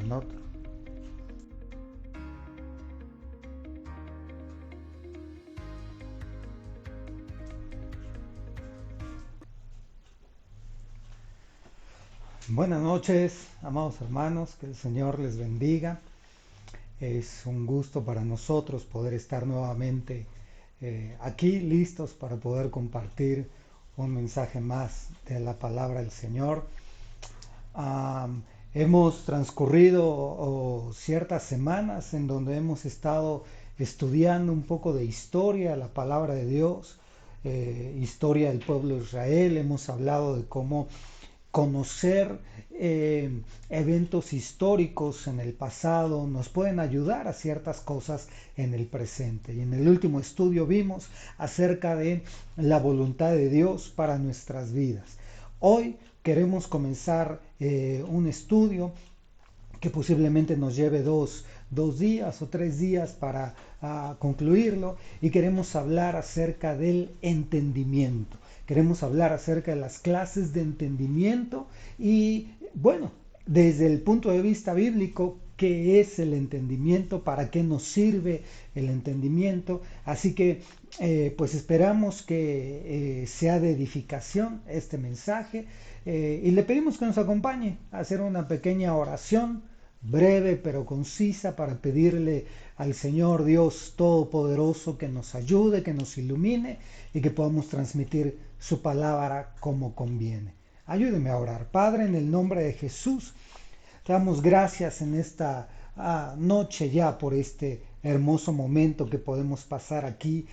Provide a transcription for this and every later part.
con otro. Buenas noches, amados hermanos, que el Señor les bendiga. Es un gusto para nosotros poder estar nuevamente aquí listos para poder compartir un mensaje más de la palabra del Señor. Hemos transcurrido ciertas semanas en donde hemos estado estudiando un poco de historia, la palabra de Dios, historia del pueblo de Israel. Hemos hablado de cómo conocer eventos históricos en el pasado nos pueden ayudar a ciertas cosas en el presente. Y en el último estudio vimos acerca de la voluntad de Dios para nuestras vidas. Hoy queremos comenzar un estudio que posiblemente nos lleve dos días o 3 días para concluirlo, y queremos hablar acerca del entendimiento. Queremos hablar acerca de las clases de entendimiento y, bueno, desde el punto de vista bíblico, qué es el entendimiento, para qué nos sirve el entendimiento. Así que pues esperamos que sea de edificación este mensaje, y le pedimos que nos acompañe a hacer una pequeña oración breve pero concisa para pedirle al Señor Dios Todopoderoso que nos ayude, que nos ilumine y que podamos transmitir su palabra como conviene. Ayúdeme a orar. Padre, en el nombre de Jesús, te damos gracias en esta noche ya por este hermoso momento que podemos pasar aquí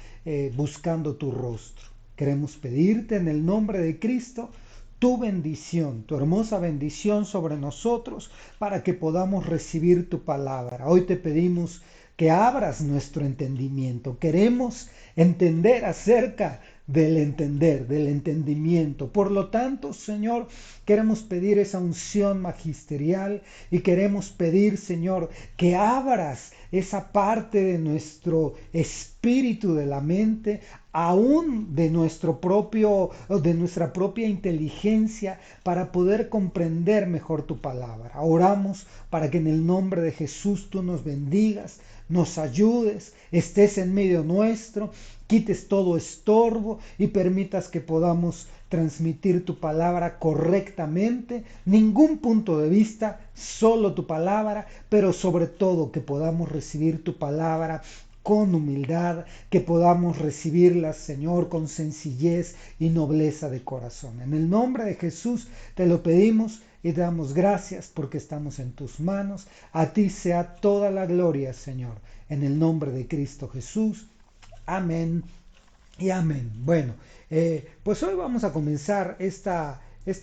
buscando tu rostro. Queremos pedirte en el nombre de Cristo tu bendición, tu hermosa bendición sobre nosotros para que podamos recibir tu palabra. Hoy te pedimos que abras nuestro entendimiento. Queremos entender acerca del entendimiento. Por lo tanto, Señor, queremos pedir esa unción magisterial y queremos pedir, Señor, que abras esa parte de nuestro espíritu, de la mente, aún de nuestra propia inteligencia, para poder comprender mejor tu palabra. Oramos para que en el nombre de Jesús tú nos bendigas, nos ayudes, estés en medio nuestro, quites todo estorbo y permitas que podamos transmitir tu palabra correctamente, ningún punto de vista, solo tu palabra, pero sobre todo que podamos recibir tu palabra con humildad, que podamos recibirla, Señor, con sencillez y nobleza de corazón. En el nombre de Jesús te lo pedimos y te damos gracias porque estamos en tus manos. A ti sea toda la gloria, Señor, en el nombre de Cristo Jesús. Amén y amén. Bueno, pues hoy vamos a comenzar esta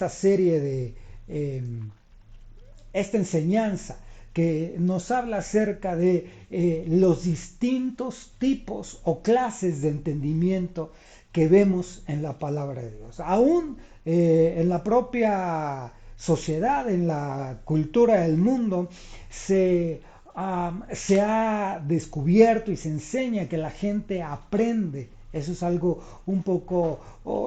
serie de esta enseñanza que nos habla acerca de los distintos tipos o clases de entendimiento que vemos en la palabra de Dios. Aún en la propia sociedad, en la cultura del mundo, se ha descubierto y se enseña que la gente aprende. Eso es algo un poco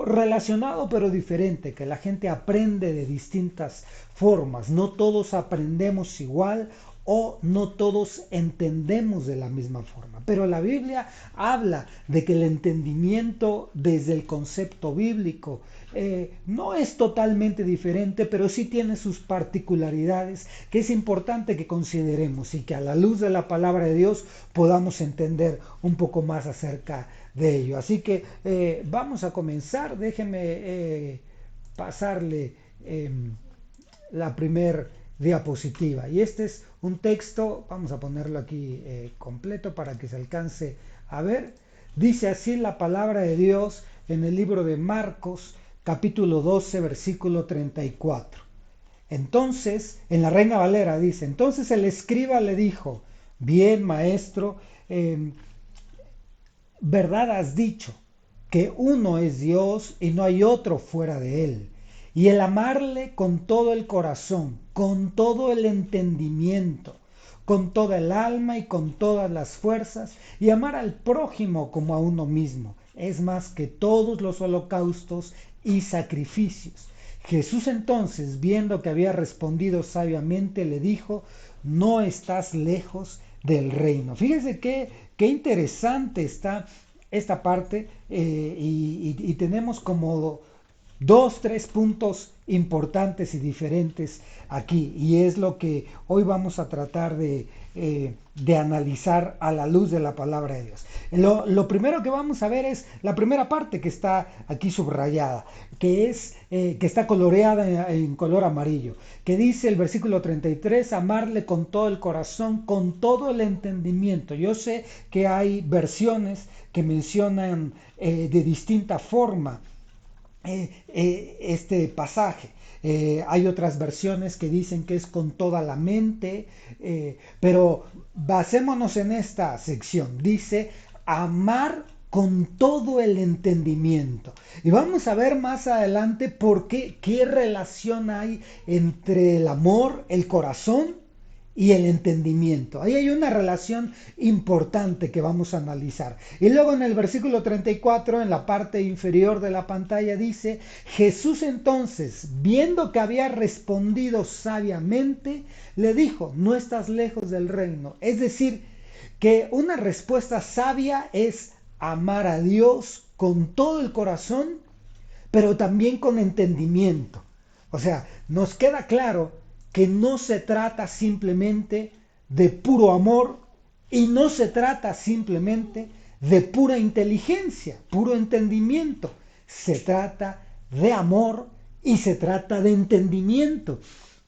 relacionado pero diferente, que la gente aprende de distintas formas. No todos aprendemos igual o no todos entendemos de la misma forma. Pero la Biblia habla de que el entendimiento desde el concepto bíblico no es totalmente diferente, pero sí tiene sus particularidades que es importante que consideremos y que a la luz de la palabra de Dios podamos entender un poco más acerca de ello. Así que vamos a comenzar. Déjeme pasarle la primer diapositiva. Y este es un texto, vamos a ponerlo aquí completo para que se alcance a ver. Dice así la palabra de Dios en el libro de Marcos, capítulo 12, versículo 34. Entonces, en la Reina Valera dice, entonces el escriba le dijo, bien, maestro, verdad has dicho, que uno es Dios y no hay otro fuera de él. Y el amarle con todo el corazón, con todo el entendimiento, con toda el alma y con todas las fuerzas, y amar al prójimo como a uno mismo, es más que todos los holocaustos y sacrificios. Jesús entonces, viendo que había respondido sabiamente, le dijo, no estás lejos del reino. Fíjese qué interesante está esta parte y tenemos como dos, tres puntos importantes y diferentes aquí. Y es lo que hoy vamos a tratar de analizar a la luz de la palabra de Dios. Lo primero que vamos a ver es la primera parte que está aquí subrayada, que está coloreada en color amarillo, que dice el versículo 33, amarle con todo el corazón, con todo el entendimiento. Yo sé que hay versiones que mencionan de distinta forma este pasaje. Hay otras versiones que dicen que es con toda la mente, pero basémonos en esta sección. Dice amar con todo el entendimiento. Y vamos a ver más adelante por qué relación hay entre el amor, el corazón y el entendimiento. Ahí hay una relación importante que vamos a analizar. Y luego en el versículo 34, en la parte inferior de la pantalla, dice, Jesús entonces, viendo que había respondido sabiamente, le dijo, no estás lejos del reino. Es decir, que una respuesta sabia es amar a Dios con todo el corazón, pero también con entendimiento. O sea, nos queda claro que no se trata simplemente de puro amor y no se trata simplemente de pura inteligencia, puro entendimiento. Se trata de amor y se trata de entendimiento.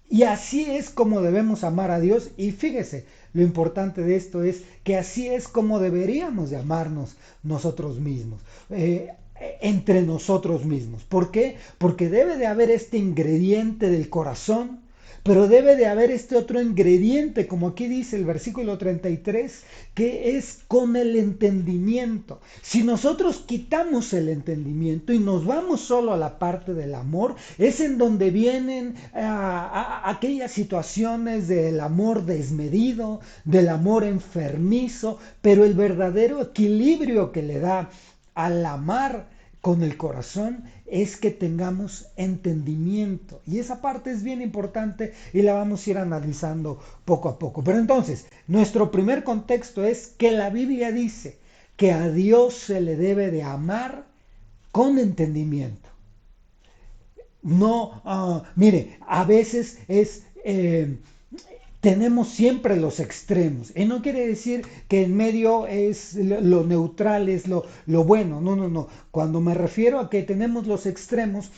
Y así es como debemos amar a Dios. Y fíjese, lo importante de esto es que así es como deberíamos de amarnos nosotros mismos. Entre nosotros mismos. ¿Por qué? Porque debe de haber este ingrediente del corazón, pero debe de haber este otro ingrediente, como aquí dice el versículo 33, que es con el entendimiento. Si nosotros quitamos el entendimiento y nos vamos solo a la parte del amor, es en donde vienen aquellas situaciones del amor desmedido, del amor enfermizo, pero el verdadero equilibrio que le da al amar con el corazón es que tengamos entendimiento. Y esa parte es bien importante y la vamos a ir analizando poco a poco. Pero entonces, nuestro primer contexto es que la Biblia dice que a Dios se le debe de amar con entendimiento. No, mire, a veces tenemos siempre los extremos. Y no quiere decir que en medio es lo neutral, es lo bueno. No, no, no. Cuando me refiero a que tenemos los extremos,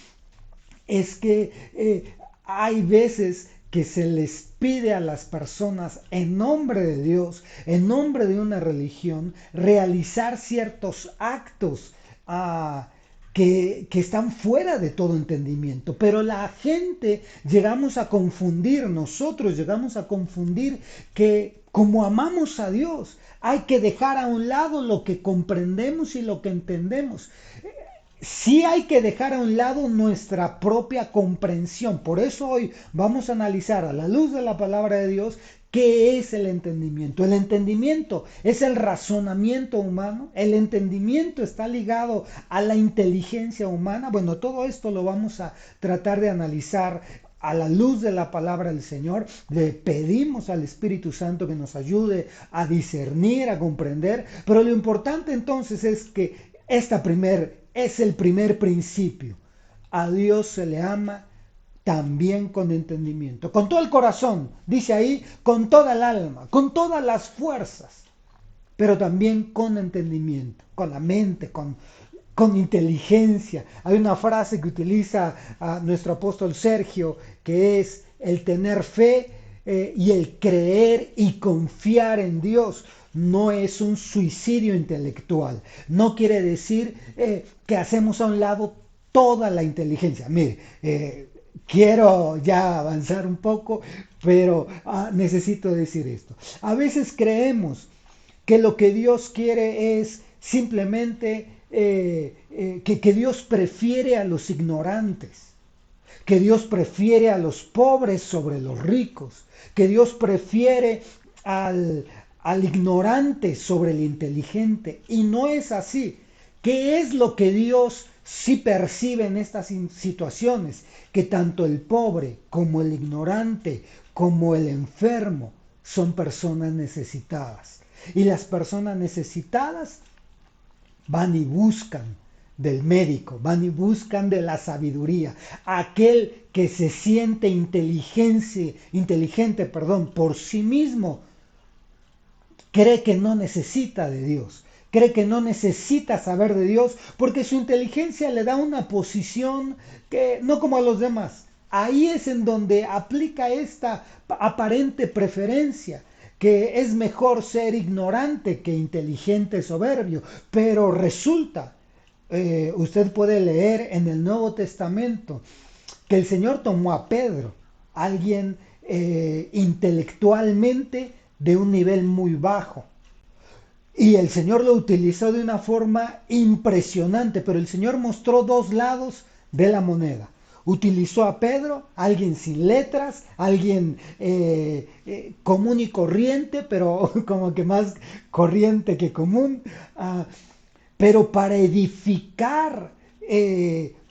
es que hay veces que se les pide a las personas en nombre de Dios, en nombre de una religión, realizar ciertos actos que están fuera de todo entendimiento. Pero la gente llegamos a confundir, nosotros llegamos a confundir que como amamos a Dios, hay que dejar a un lado lo que comprendemos y lo que entendemos. Sí hay que dejar a un lado nuestra propia comprensión. Por eso hoy vamos a analizar a la luz de la palabra de Dios qué es el entendimiento. El entendimiento es el razonamiento humano. El entendimiento está ligado a la inteligencia humana. Bueno, todo esto lo vamos a tratar de analizar a la luz de la palabra del Señor. Le pedimos al Espíritu Santo que nos ayude a discernir, a comprender. Pero lo importante entonces es que es el primer principio. A Dios se le ama también con entendimiento, con todo el corazón, dice ahí, con toda el alma, con todas las fuerzas, pero también con entendimiento, con la mente, con inteligencia. Hay una frase que utiliza nuestro apóstol Sergio, que es el tener fe y el creer y confiar en Dios. No es un suicidio intelectual. No quiere decir que hacemos a un lado toda la inteligencia. Mire, quiero ya avanzar un poco, pero necesito decir esto. A veces creemos que lo que Dios quiere es simplemente que Dios prefiere a los ignorantes, que Dios prefiere a los pobres sobre los ricos, que Dios prefiere al ignorante sobre el inteligente. Y no es así. ¿Qué es lo que Dios sí perciben estas situaciones, que tanto el pobre como el ignorante, como el enfermo, son personas necesitadas. Y las personas necesitadas van y buscan del médico, van y buscan de la sabiduría. Aquel que se siente inteligente, por sí mismo, cree que no necesita de Dios, cree que no necesita saber de Dios, porque su inteligencia le da una posición que no como a los demás. Ahí es en donde aplica esta aparente preferencia, que es mejor ser ignorante que inteligente soberbio, pero resulta, usted puede leer en el Nuevo Testamento que el Señor tomó a Pedro, alguien intelectualmente de un nivel muy bajo, y el Señor lo utilizó de una forma impresionante, pero el Señor mostró dos lados de la moneda. Utilizó a Pedro, alguien sin letras, alguien común y corriente, pero como que más corriente que común, pero para edificar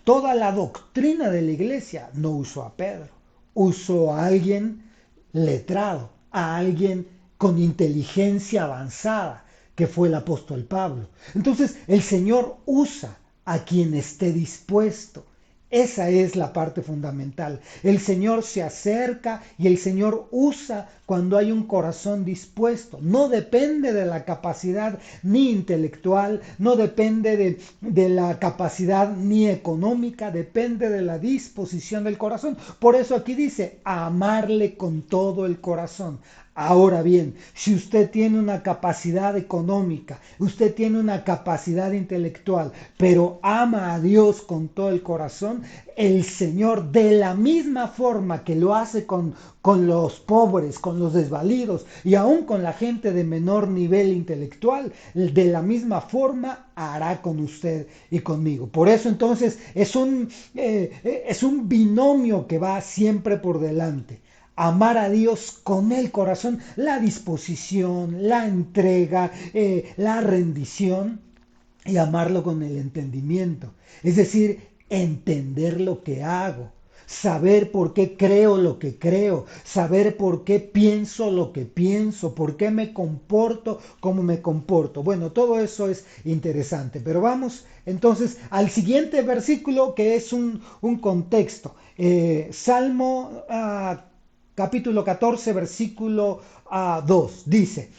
toda la doctrina de la iglesia. No usó a Pedro, usó a alguien letrado, a alguien con inteligencia avanzada, que fue el apóstol Pablo. Entonces el Señor usa a quien esté dispuesto. Esa es la parte fundamental. El Señor se acerca y el Señor usa cuando hay un corazón dispuesto. No depende de la capacidad ni intelectual, no depende de la capacidad ni económica, depende de la disposición del corazón. Por eso aquí dice, amarle con todo el corazón. Ahora bien, si usted tiene una capacidad económica, usted tiene una capacidad intelectual, pero ama a Dios con todo el corazón, el Señor, de la misma forma que lo hace con los pobres, con los desvalidos y aún con la gente de menor nivel intelectual, de la misma forma hará con usted y conmigo. Por eso entonces es un binomio que va siempre por delante. Amar a Dios con el corazón, la disposición, la entrega, la rendición, y amarlo con el entendimiento. Es decir, entender lo que hago, saber por qué creo lo que creo, saber por qué pienso lo que pienso, por qué me comporto como me comporto. Bueno, todo eso es interesante, pero vamos entonces al siguiente versículo, que es un contexto. Salmo capítulo 14, versículo 2, dice,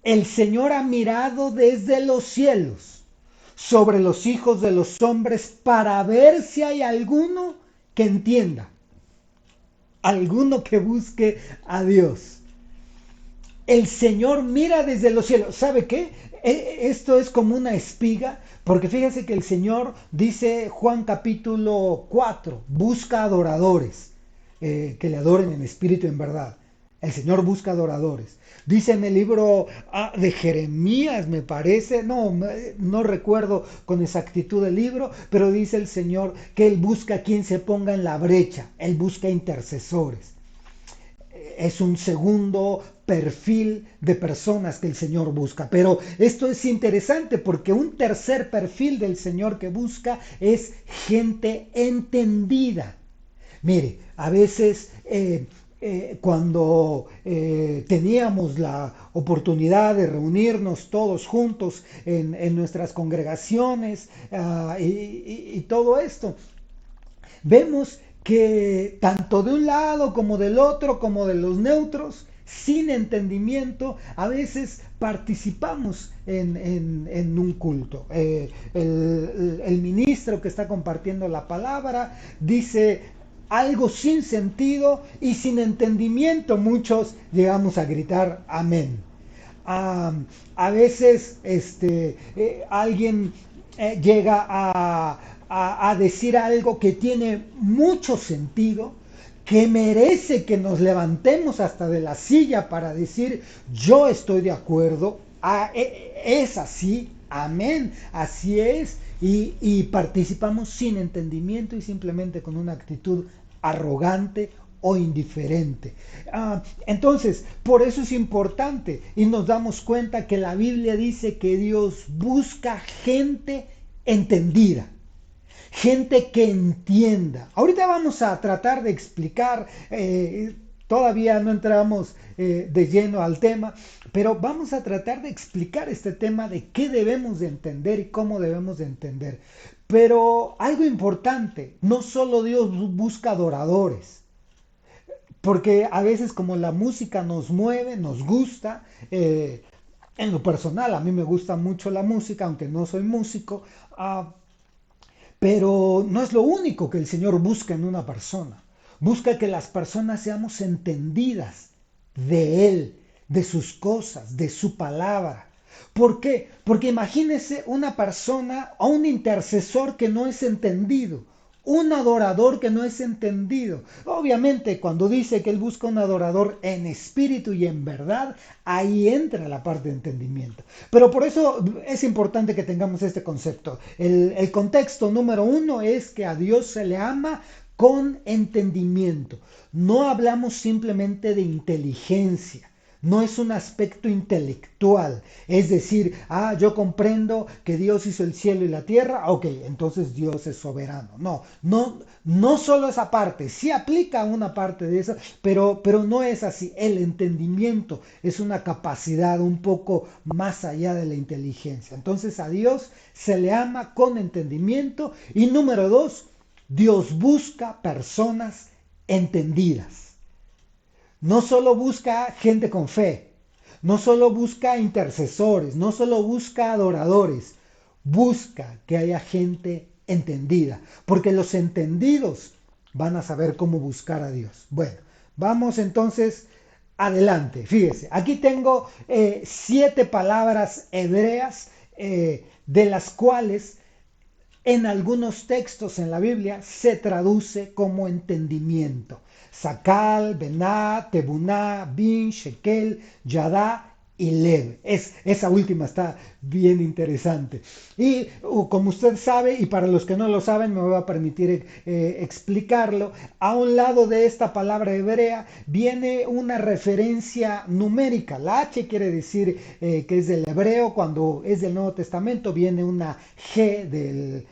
el Señor ha mirado desde los cielos sobre los hijos de los hombres para ver si hay alguno que entienda, alguno que busque a Dios. El Señor mira desde los cielos. ¿Sabe qué? Esto es como una espiga, porque fíjese que el Señor dice, Juan capítulo 4, busca adoradores que le adoren en espíritu y en verdad. El Señor busca adoradores. Dice en el libro de Jeremías, me parece, no recuerdo con exactitud el libro, pero dice el Señor que Él busca a quien se ponga en la brecha, Él busca intercesores. Es un segundo perfil de personas que el Señor busca. Pero esto es interesante porque un tercer perfil del Señor que busca es gente entendida. Mire, a veces cuando teníamos la oportunidad de reunirnos todos juntos en nuestras congregaciones y todo esto, vemos que tanto de un lado como del otro, como de los neutros, sin entendimiento, a veces participamos en un culto. El ministro que está compartiendo la palabra dice algo sin sentido y sin entendimiento. Muchos llegamos a gritar amén. A veces alguien llega a decir algo que tiene mucho sentido, que merece que nos levantemos hasta de la silla para decir yo estoy de acuerdo, es así, amén, así es, y participamos sin entendimiento y simplemente con una actitud arrogante o indiferente. Entonces, por eso es importante y nos damos cuenta que la Biblia dice que Dios busca gente entendida. gente que entienda. Ahorita vamos a tratar de explicar, todavía no entramos de lleno al tema, pero vamos a tratar de explicar este tema de qué debemos de entender y cómo debemos de entender. Pero algo importante, no solo Dios busca adoradores, porque a veces como la música nos mueve, nos gusta, en lo personal a mí me gusta mucho la música, aunque no soy músico, pero no es lo único que el Señor busca en una persona. Busca que las personas seamos entendidas de Él, de sus cosas, de su palabra. ¿Por qué? Porque imagínese una persona o un intercesor que no es entendido, un adorador que no es entendido. Obviamente, cuando dice que él busca un adorador en espíritu y en verdad, ahí entra la parte de entendimiento. Pero por eso es importante que tengamos este concepto. El contexto número uno es que a Dios se le ama con entendimiento. No hablamos simplemente de inteligencia. No es un aspecto intelectual, es decir, yo comprendo que Dios hizo el cielo y la tierra, ok, entonces Dios es soberano. No solo esa parte, sí aplica una parte de eso, pero no es así. El entendimiento es una capacidad un poco más allá de la inteligencia. Entonces a Dios se le ama con entendimiento y número dos, Dios busca personas entendidas. No solo busca gente con fe, no solo busca intercesores, no solo busca adoradores, busca que haya gente entendida, porque los entendidos van a saber cómo buscar a Dios. Bueno, vamos entonces adelante. Fíjese, aquí tengo 7 palabras hebreas de las cuales en algunos textos en la Biblia se traduce como entendimiento. Sakal, Bená, Tebuná, Bin, Shekel, Yadá y Lev. Esa última está bien interesante. Y como usted sabe, y para los que no lo saben, me voy a permitir explicarlo, a un lado de esta palabra hebrea viene una referencia numérica. La H quiere decir que es del hebreo, cuando es del Nuevo Testamento viene una G del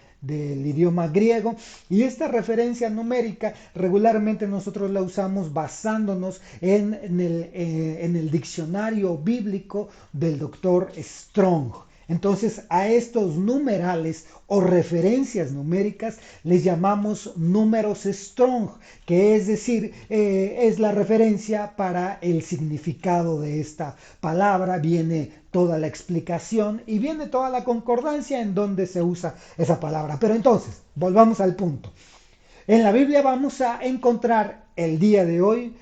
idioma griego, y esta referencia numérica regularmente nosotros la usamos basándonos en el diccionario bíblico del doctor Strong. Entonces a estos numerales o referencias numéricas les llamamos números Strong, que es decir, es la referencia para el significado de esta palabra. Viene toda la explicación y viene toda la concordancia en donde se usa esa palabra. Pero entonces, volvamos al punto. En la Biblia vamos a encontrar el día de hoy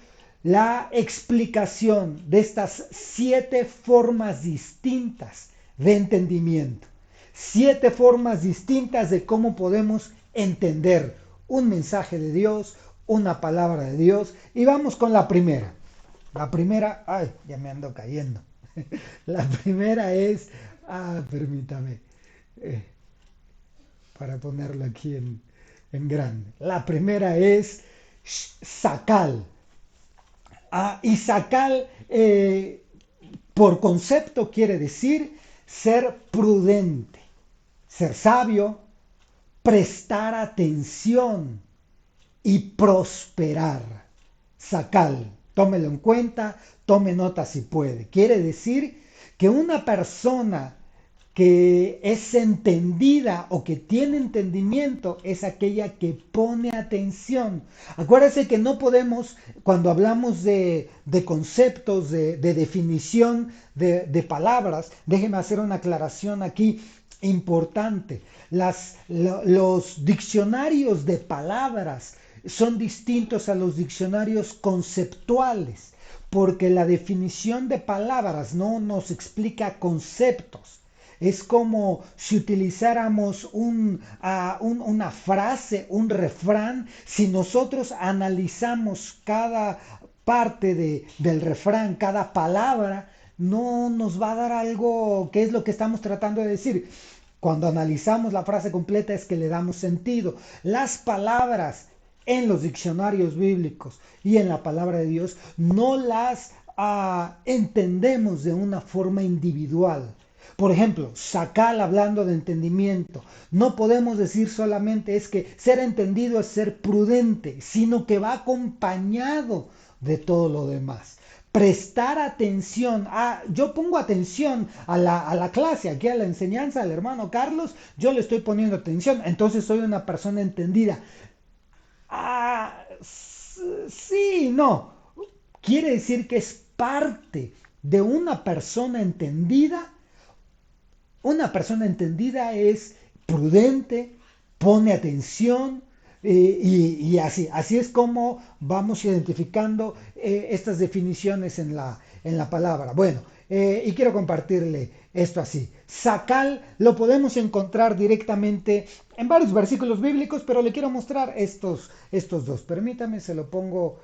la explicación de estas 7 formas distintas de entendimiento. 7 formas distintas de cómo podemos entender un mensaje de Dios, una palabra de Dios. Y vamos con la primera. La primera, ay, ya me ando cayendo. La primera es, permítame, para ponerlo aquí en grande. La primera es Sakal. Y Sakal, por concepto, quiere decir ser prudente, ser sabio, prestar atención y prosperar. Sakal, tómelo en cuenta, tome nota si puede. Quiere decir que una persona que es entendida o que tiene entendimiento es aquella que pone atención. Acuérdense que no podemos, cuando hablamos de conceptos, de definición de palabras, déjenme hacer una aclaración aquí importante. Los diccionarios de palabras son distintos a los diccionarios conceptuales, porque la definición de palabras no nos explica conceptos. Es como si utilizáramos una frase, un refrán. Si nosotros analizamos cada parte del refrán, cada palabra, no nos va a dar algo que es lo que estamos tratando de decir. Cuando analizamos la frase completa es que le damos sentido. Las palabras en los diccionarios bíblicos y en la palabra de Dios no las entendemos de una forma individual. Por ejemplo, sacal hablando de entendimiento. No podemos decir solamente es que ser entendido es ser prudente, sino que va acompañado de todo lo demás. Prestar atención. Yo pongo atención a la clase, aquí a la enseñanza del hermano Carlos, yo le estoy poniendo atención, entonces soy una persona entendida. Sí, no. Quiere decir que es parte de una persona entendida. Una persona entendida es prudente, pone atención y así es como vamos identificando estas definiciones en la palabra. Bueno, y quiero compartirle esto así. Sacal lo podemos encontrar directamente en varios versículos bíblicos, pero le quiero mostrar estos dos. Permítame, se lo pongo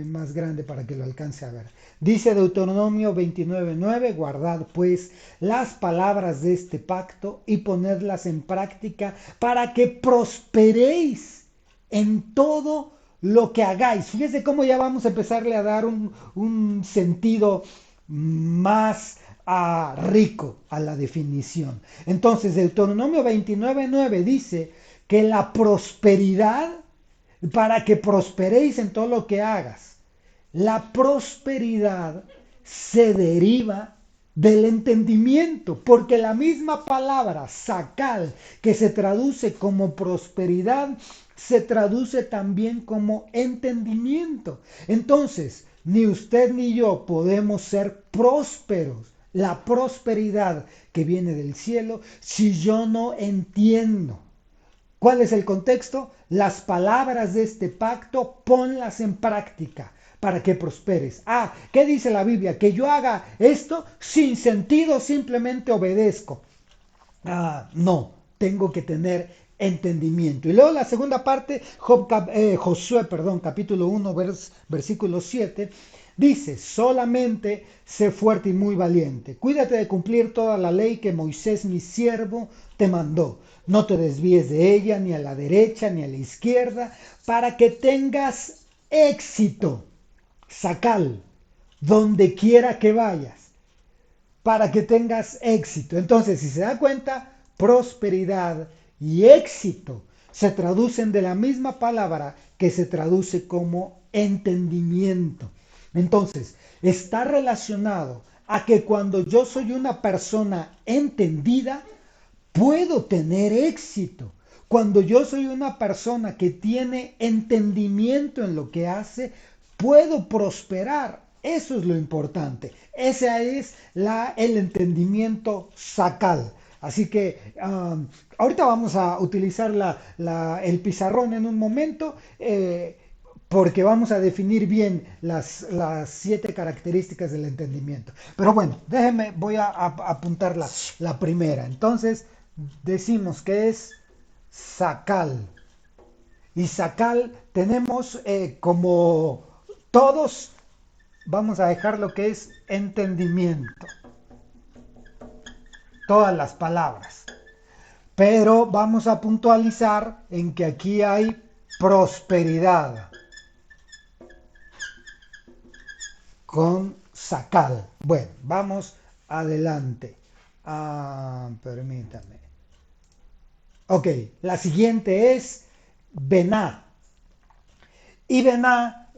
más grande para que lo alcance a ver. Dice Deuteronomio 29:9, guardad pues las palabras de este pacto y ponedlas en práctica para que prosperéis en todo lo que hagáis. Fíjese cómo ya vamos a empezarle a dar un sentido más rico a la definición. Entonces, Deuteronomio 29:9 dice que la prosperidad, para que prosperéis en todo lo que hagas, la prosperidad se deriva del entendimiento, porque la misma palabra sacal, que se traduce como prosperidad, se traduce también como entendimiento. Entonces, ni usted ni yo podemos ser prósperos, la prosperidad que viene del cielo, si yo no entiendo. ¿Cuál es el contexto? Las palabras de este pacto, ponlas en práctica para que prosperes. ¿Qué dice la Biblia? Que yo haga esto sin sentido, simplemente obedezco. No, tengo que tener entendimiento. Y luego la segunda parte, Josué, capítulo 1, versículo 7, dice, solamente sé fuerte y muy valiente. Cuídate de cumplir toda la ley que Moisés, mi siervo, te mandó. No te desvíes de ella, ni a la derecha, ni a la izquierda, para que tengas éxito. Sacal, donde quiera que vayas, para que tengas éxito. Entonces, si se da cuenta, prosperidad y éxito se traducen de la misma palabra que se traduce como entendimiento. Entonces, está relacionado a que cuando yo soy una persona entendida, puedo tener éxito. Cuando yo soy una persona que tiene entendimiento en lo que hace, puedo prosperar. Eso es lo importante. Ese es el entendimiento sacal. Así que ahorita vamos a utilizar el pizarrón en un momento porque vamos a definir bien las 7 características del entendimiento. Pero bueno, déjenme, voy a apuntar la primera. Entonces, decimos que es sacal. Y sacal tenemos como todos, vamos a dejar lo que es entendimiento. Todas las palabras. Pero vamos a puntualizar en que aquí hay prosperidad con sacal. Bueno, vamos adelante. Permítame. Ok, la siguiente es Bená. Y Bená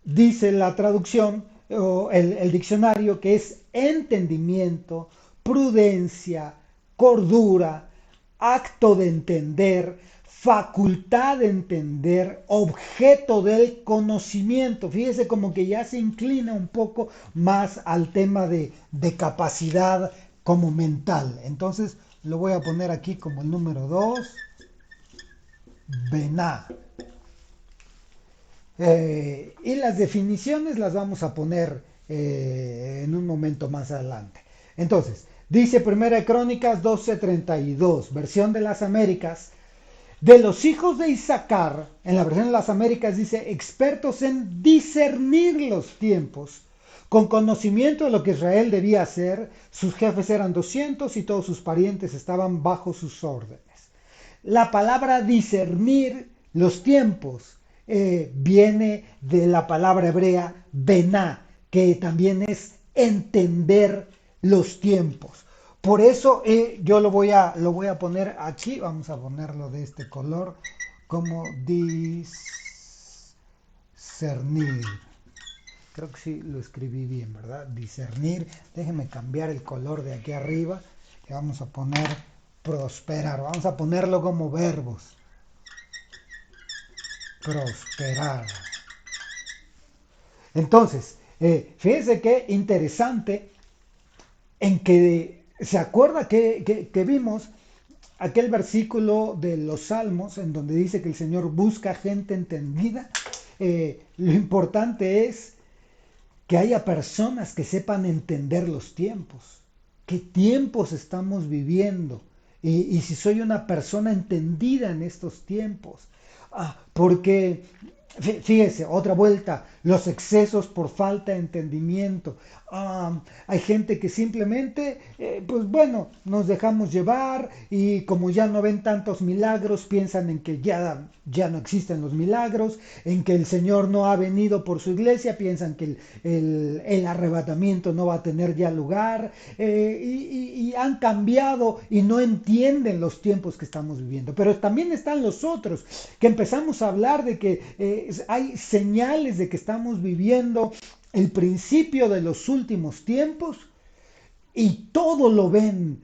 dice la traducción o el diccionario que es entendimiento, prudencia, cordura, acto de entender, facultad de entender, objeto del conocimiento. Fíjese como que ya se inclina un poco más al tema de capacidad como mental. Entonces lo voy a poner aquí como el número 2, Bená. Y las definiciones las vamos a poner en un momento más adelante. Entonces, dice Primera de Crónicas 12:32, versión de las Américas, de los hijos de Isaacar, en la versión de las Américas dice, expertos en discernir los tiempos, con conocimiento de lo que Israel debía hacer, sus jefes eran 200 y todos sus parientes estaban bajo sus órdenes. La palabra discernir los tiempos viene de la palabra hebrea bená, que también es entender los tiempos. Por eso yo lo voy a poner aquí, vamos a ponerlo de este color, como discernir. Creo que sí lo escribí bien, ¿verdad? Discernir. Déjenme cambiar el color de aquí arriba y vamos a poner prosperar. Vamos a ponerlo como verbos. Prosperar. Entonces, fíjense qué interesante en que se acuerda que vimos aquel versículo de los Salmos en donde dice que el Señor busca gente entendida. Lo importante es que haya personas que sepan entender los tiempos, qué tiempos estamos viviendo y si soy una persona entendida en estos tiempos. Porque, fíjese, otra vuelta, los excesos por falta de entendimiento. Hay gente que simplemente, pues bueno, nos dejamos llevar y como ya no ven tantos milagros, piensan en que ya no existen los milagros, en que el Señor no ha venido por su iglesia, piensan que el arrebatamiento no va a tener ya lugar y han cambiado y no entienden los tiempos que estamos viviendo. Pero también están los otros, que empezamos a hablar de que hay señales de que estamos viviendo el principio de los últimos tiempos y todo lo ven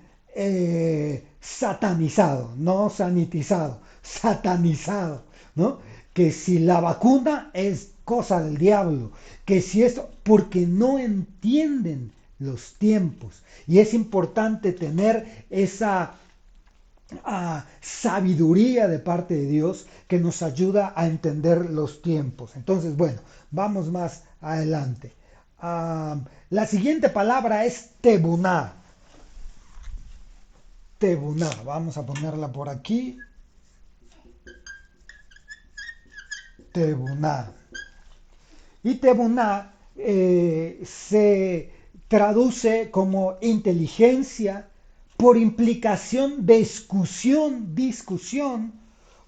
satanizado, no sanitizado, satanizado, ¿no? Que si la vacuna es cosa del diablo, que si esto, porque no entienden los tiempos. Y es importante tener esa sabiduría de parte de Dios que nos ayuda a entender los tiempos. Entonces, bueno, vamos más adelante. La siguiente palabra es tebuná. Tebuná, vamos a ponerla por aquí. Tebuná. Y tebuná se traduce como inteligencia, por implicación, discusión,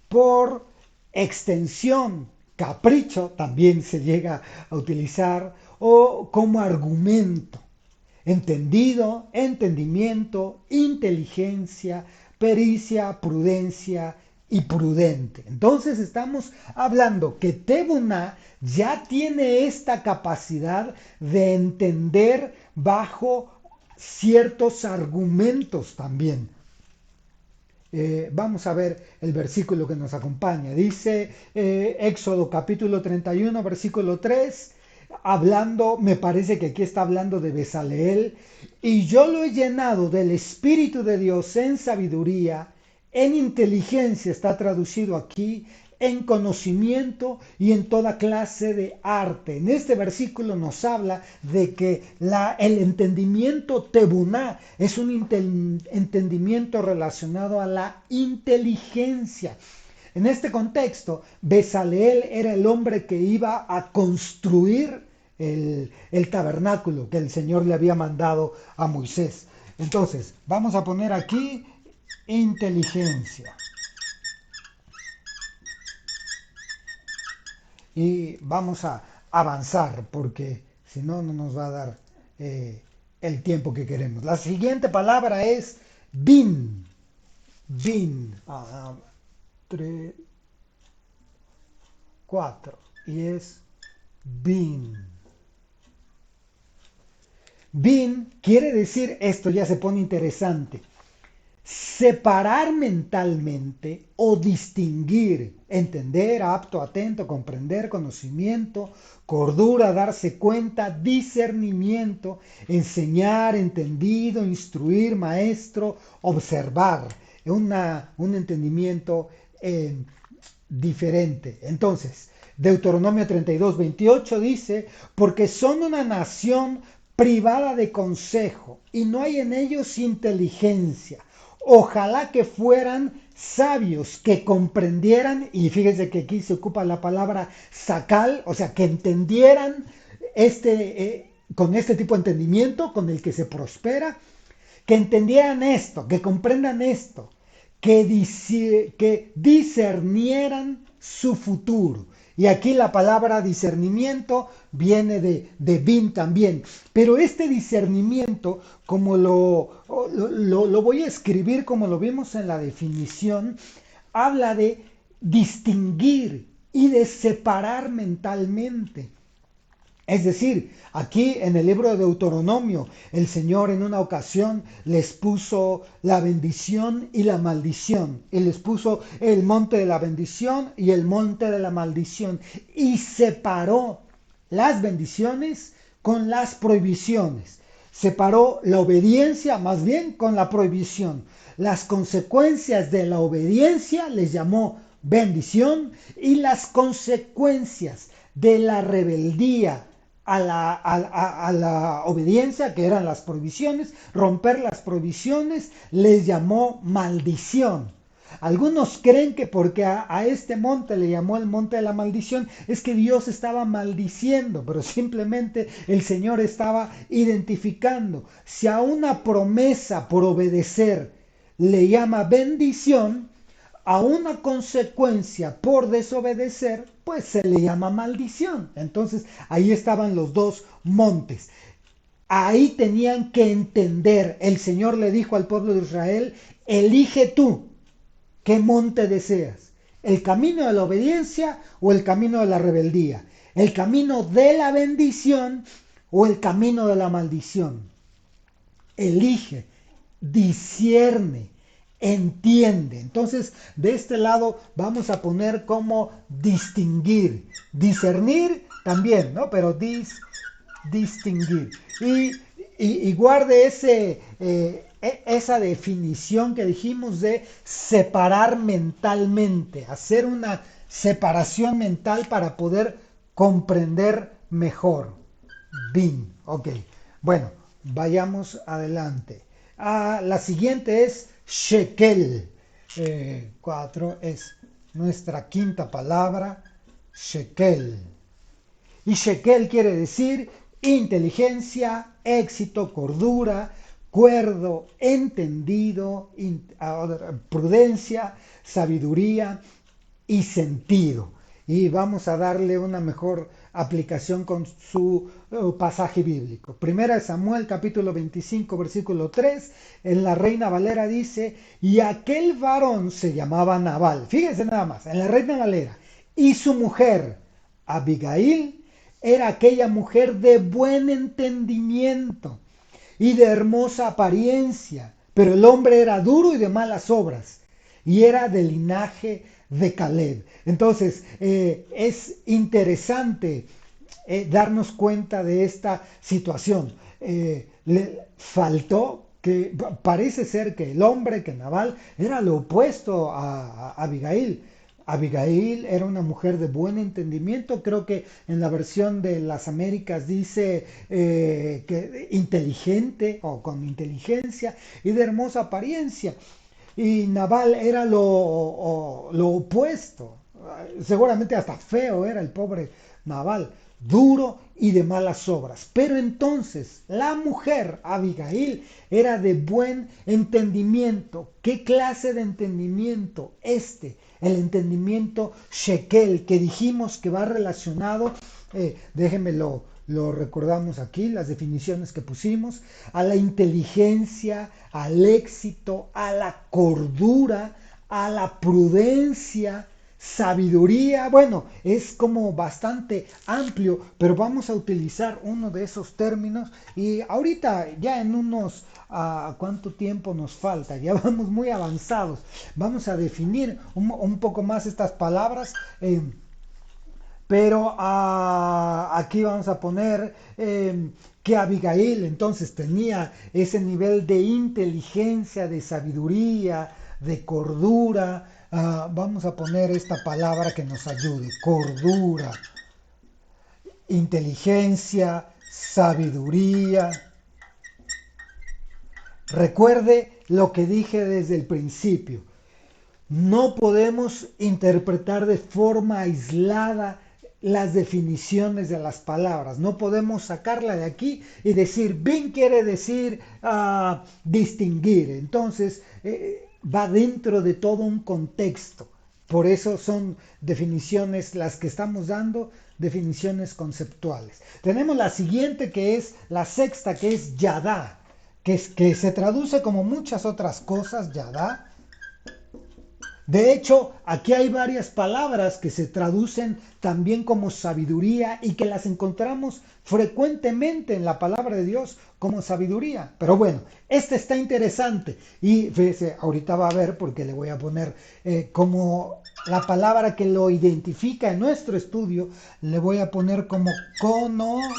por extensión, capricho también se llega a utilizar, o como argumento. Entendido, entendimiento, inteligencia, pericia, prudencia y prudente. Entonces estamos hablando que Tebuna ya tiene esta capacidad de entender bajo ciertos argumentos también. Vamos a ver el versículo que nos acompaña. Dice Éxodo capítulo 31, versículo 3, hablando, me parece que aquí está hablando de Bezaleel, y yo lo he llenado del Espíritu de Dios en sabiduría, en inteligencia, está traducido aquí, en conocimiento y en toda clase de arte. En este versículo nos habla de que el entendimiento tebuná es un entendimiento relacionado a la inteligencia. En este contexto, Bezaleel era el hombre que iba a construir el tabernáculo que el Señor le había mandado a Moisés. Entonces, vamos a poner aquí inteligencia. Y vamos a avanzar porque si no, no nos va a dar el tiempo que queremos. La siguiente palabra es bin. Bin. 3, 4. Y es bin. Bin quiere decir, esto ya se pone interesante, separar mentalmente o distinguir, entender, apto, atento, comprender, conocimiento, cordura, darse cuenta, discernimiento, enseñar, entendido, instruir, maestro, observar, un entendimiento diferente. Entonces, Deuteronomio 32:28 dice, porque son una nación privada de consejo y no hay en ellos inteligencia. Ojalá que fueran sabios, que comprendieran, y fíjense que aquí se ocupa la palabra sacal, o sea, que entendieran con este tipo de entendimiento con el que se prospera, que entendieran esto, que comprendan esto, que discernieran su futuro. Y aquí la palabra discernimiento viene de bin también. Pero este discernimiento, como lo voy a escribir como lo vimos en la definición, habla de distinguir y de separar mentalmente. Es decir, aquí en el libro de Deuteronomio, el Señor en una ocasión les puso la bendición y la maldición. Y les puso el monte de la bendición y el monte de la maldición. Y separó las bendiciones con las prohibiciones. Separó la obediencia más bien con la prohibición. Las consecuencias de la obediencia les llamó bendición y las consecuencias de la rebeldía a la obediencia, que eran las prohibiciones, romper las prohibiciones, les llamó maldición. Algunos creen que porque a este monte le llamó el monte de la maldición, es que Dios estaba maldiciendo, pero simplemente el Señor estaba identificando. Si a una promesa por obedecer le llama bendición, a una consecuencia por desobedecer, pues se le llama maldición. Entonces ahí estaban los dos montes. Ahí tenían que entender. El Señor le dijo al pueblo de Israel, elige tú qué monte deseas. El camino de la obediencia o el camino de la rebeldía. El camino de la bendición o el camino de la maldición. Elige, discierne, entiende. Entonces, de este lado vamos a poner como distinguir, discernir también, ¿no? Pero distinguir. Y guarde esa definición que dijimos de separar mentalmente, hacer una separación mental para poder comprender mejor. Bin, ok. Bueno, vayamos adelante. La siguiente es shekel. 4 es nuestra quinta palabra, shekel. Y shekel quiere decir inteligencia, éxito, cordura, cuerdo, entendido, prudencia, sabiduría y sentido. Y vamos a darle una mejor aplicación con su pasaje bíblico. Primera de Samuel capítulo 25 versículo 3, en la Reina Valera dice, y aquel varón se llamaba Nabal, fíjense nada más, en la Reina Valera, y su mujer Abigail era aquella mujer de buen entendimiento y de hermosa apariencia, pero el hombre era duro y de malas obras, y era del linaje de Caleb. Entonces, es interesante darnos cuenta de esta situación. Le faltó que parece ser que el hombre, que Nabal, era lo opuesto a Abigail. Abigail era una mujer de buen entendimiento, creo que en la versión de las Américas dice que inteligente o con inteligencia y de hermosa apariencia. Y Nabal era lo opuesto, seguramente hasta feo era el pobre Nabal, duro y de malas obras. Pero entonces la mujer Abigail era de buen entendimiento. ¿Qué clase de entendimiento? El entendimiento shekel, que dijimos que va relacionado, lo recordamos aquí, las definiciones que pusimos, a la inteligencia, al éxito, a la cordura, a la prudencia, sabiduría. Bueno, es como bastante amplio, pero vamos a utilizar uno de esos términos y ahorita ya en unos ¿cuánto tiempo nos falta? Ya vamos muy avanzados. Vamos a definir un poco más estas palabras. Pero aquí vamos a poner que Abigail entonces tenía ese nivel de inteligencia, de sabiduría, de cordura. Vamos a poner esta palabra que nos ayude: cordura, inteligencia, sabiduría. Recuerde lo que dije desde el principio. No podemos interpretar de forma aislada las definiciones de las palabras. No podemos sacarla de aquí y decir, bin quiere decir distinguir. Entonces, va dentro de todo un contexto. Por eso son definiciones, las que estamos dando, definiciones conceptuales. Tenemos la siguiente, que es la sexta, que es yadá, que se traduce como muchas otras cosas, yadá. De hecho, aquí hay varias palabras que se traducen también como sabiduría y que las encontramos frecuentemente en la palabra de Dios como sabiduría. Pero bueno, este está interesante y fíjese, ahorita va a ver porque le voy a poner como la palabra que lo identifica en nuestro estudio, le voy a poner como conocimiento.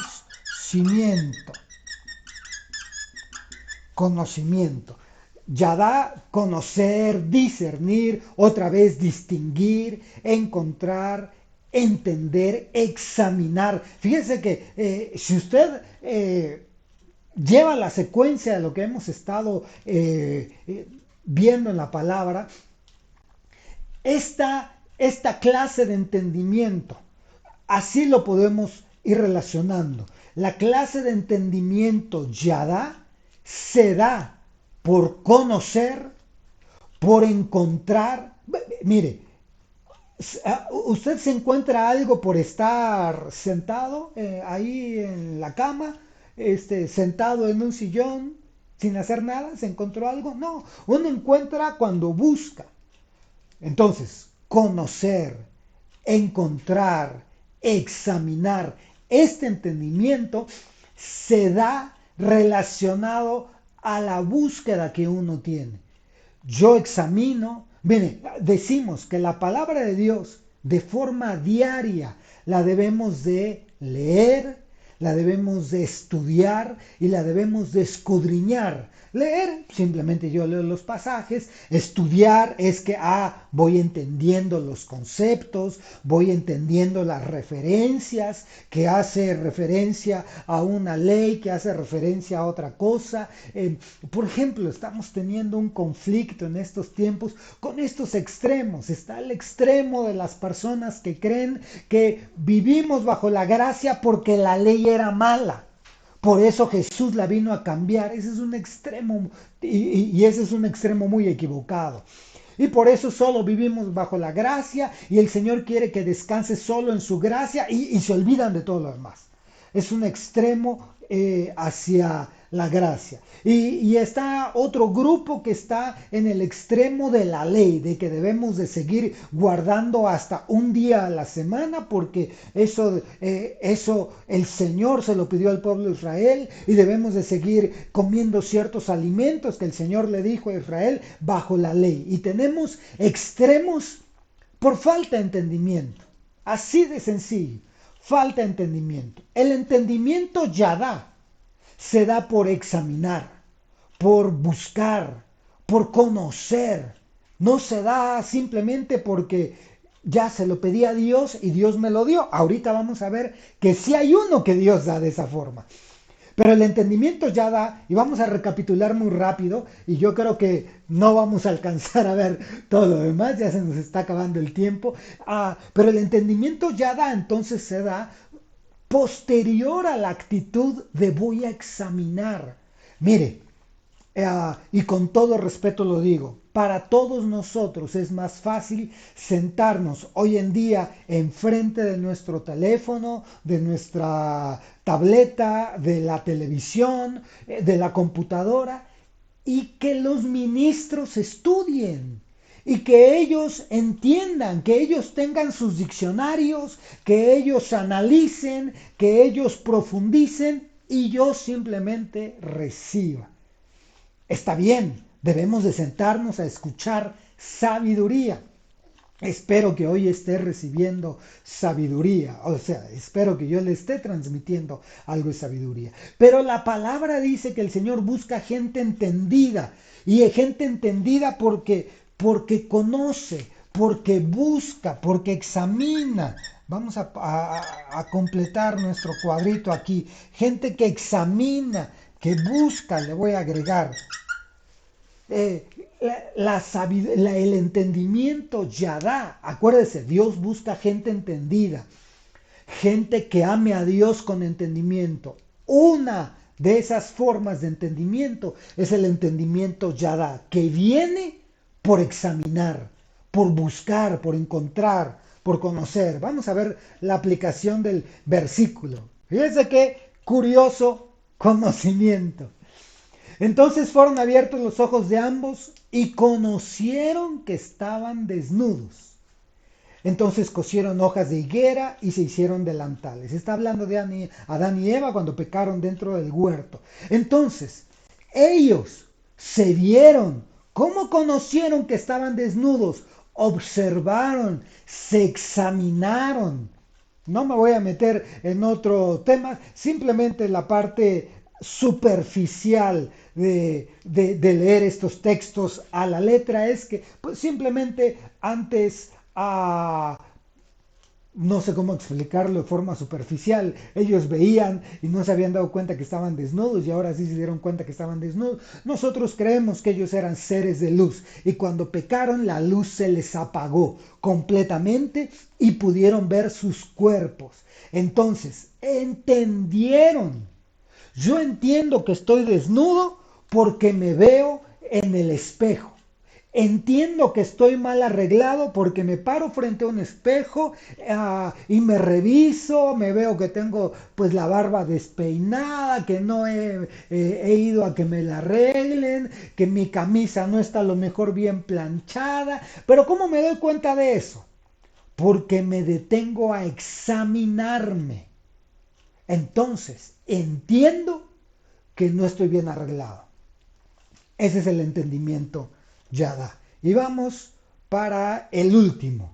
Conocimiento. Ya da conocer, discernir, otra vez distinguir, encontrar, entender, examinar. Fíjese que si usted lleva la secuencia de lo que hemos estado viendo en la palabra, esta clase de entendimiento, así lo podemos ir relacionando. La clase de entendimiento yada se da por conocer, por encontrar. Mire, usted se encuentra algo por estar sentado ahí en la cama, sentado en un sillón, sin hacer nada, ¿se encontró algo? No, uno encuentra cuando busca. Entonces, conocer, encontrar, examinar, este entendimiento se da relacionado a la búsqueda que uno tiene. Yo examino, mire, decimos que la palabra de Dios de forma diaria la debemos de leer, la debemos de estudiar y la debemos de escudriñar. Leer, simplemente yo leo los pasajes. Estudiar es que voy entendiendo los conceptos, voy entendiendo las referencias, que hace referencia a una ley, que hace referencia a otra cosa. Por ejemplo, estamos teniendo un conflicto en estos tiempos con estos extremos. Está el extremo de las personas que creen que vivimos bajo la gracia porque la ley era mala. Por eso Jesús la vino a cambiar. Ese es un extremo y ese es un extremo muy equivocado. Y por eso solo vivimos bajo la gracia y el Señor quiere que descanse solo en su gracia y se olvidan de todo lo demás. Es un extremo hacia la gracia. Y está otro grupo que está en el extremo de la ley, de que debemos de seguir guardando hasta un día a la semana, porque eso el Señor se lo pidió al pueblo de Israel, y debemos de seguir comiendo ciertos alimentos que el Señor le dijo a Israel bajo la ley. Y tenemos extremos por falta de entendimiento. Así de sencillo. Falta de entendimiento. El entendimiento yadá se da por examinar, por buscar, por conocer. No se da simplemente porque ya se lo pedí a Dios y Dios me lo dio. Ahorita vamos a ver que sí hay uno que Dios da de esa forma. Pero el entendimiento ya da, y vamos a recapitular muy rápido, y yo creo que no vamos a alcanzar a ver todo lo demás, ya se nos está acabando el tiempo. Pero el entendimiento ya da, entonces se da posterior a la actitud de voy a examinar. Mire, y con todo respeto lo digo, para todos nosotros es más fácil sentarnos hoy en día enfrente de nuestro teléfono, de nuestra tableta, de la televisión, de la computadora, y que los ministros estudien y que ellos entiendan, que ellos tengan sus diccionarios, que ellos analicen, que ellos profundicen y yo simplemente reciba. Está bien, debemos de sentarnos a escuchar sabiduría. Espero que hoy esté recibiendo sabiduría, o sea, espero que yo le esté transmitiendo algo de sabiduría. Pero la palabra dice que el Señor busca gente entendida, y gente entendida porque conoce, porque busca, porque examina. Vamos a completar nuestro cuadrito aquí. Gente que examina, que busca, le voy a agregar. Eh, el entendimiento ya da. Acuérdese, Dios busca gente entendida, gente que ame a Dios con entendimiento. Una de esas formas de entendimiento es el entendimiento ya da, que viene por examinar, por buscar, por encontrar, por conocer. Vamos a ver la aplicación del versículo. Fíjense qué curioso conocimiento. Entonces fueron abiertos los ojos de ambos y conocieron que estaban desnudos. Entonces cosieron hojas de higuera y se hicieron delantales. Está hablando de Adán y Eva cuando pecaron dentro del huerto. Entonces, ellos se vieron. ¿Cómo conocieron que estaban desnudos? Observaron, se examinaron. No me voy a meter en otro tema, simplemente la parte superficial de leer estos textos a la letra es que pues, simplemente antes no sé cómo explicarlo de forma superficial. Ellos veían y no se habían dado cuenta que estaban desnudos y ahora sí se dieron cuenta que estaban desnudos. Nosotros creemos que ellos eran seres de luz y cuando pecaron la luz se les apagó completamente y pudieron ver sus cuerpos. Entonces, entendieron. Yo entiendo que estoy desnudo porque me veo en el espejo. Entiendo que estoy mal arreglado porque me paro frente a un espejo y me reviso, me veo que tengo pues la barba despeinada, que no he ido a que me la arreglen, que mi camisa no está a lo mejor bien planchada. Pero ¿cómo me doy cuenta de eso? Porque me detengo a examinarme. Entonces entiendo que no estoy bien arreglado. Ese es el entendimiento Yada. Y vamos para el último,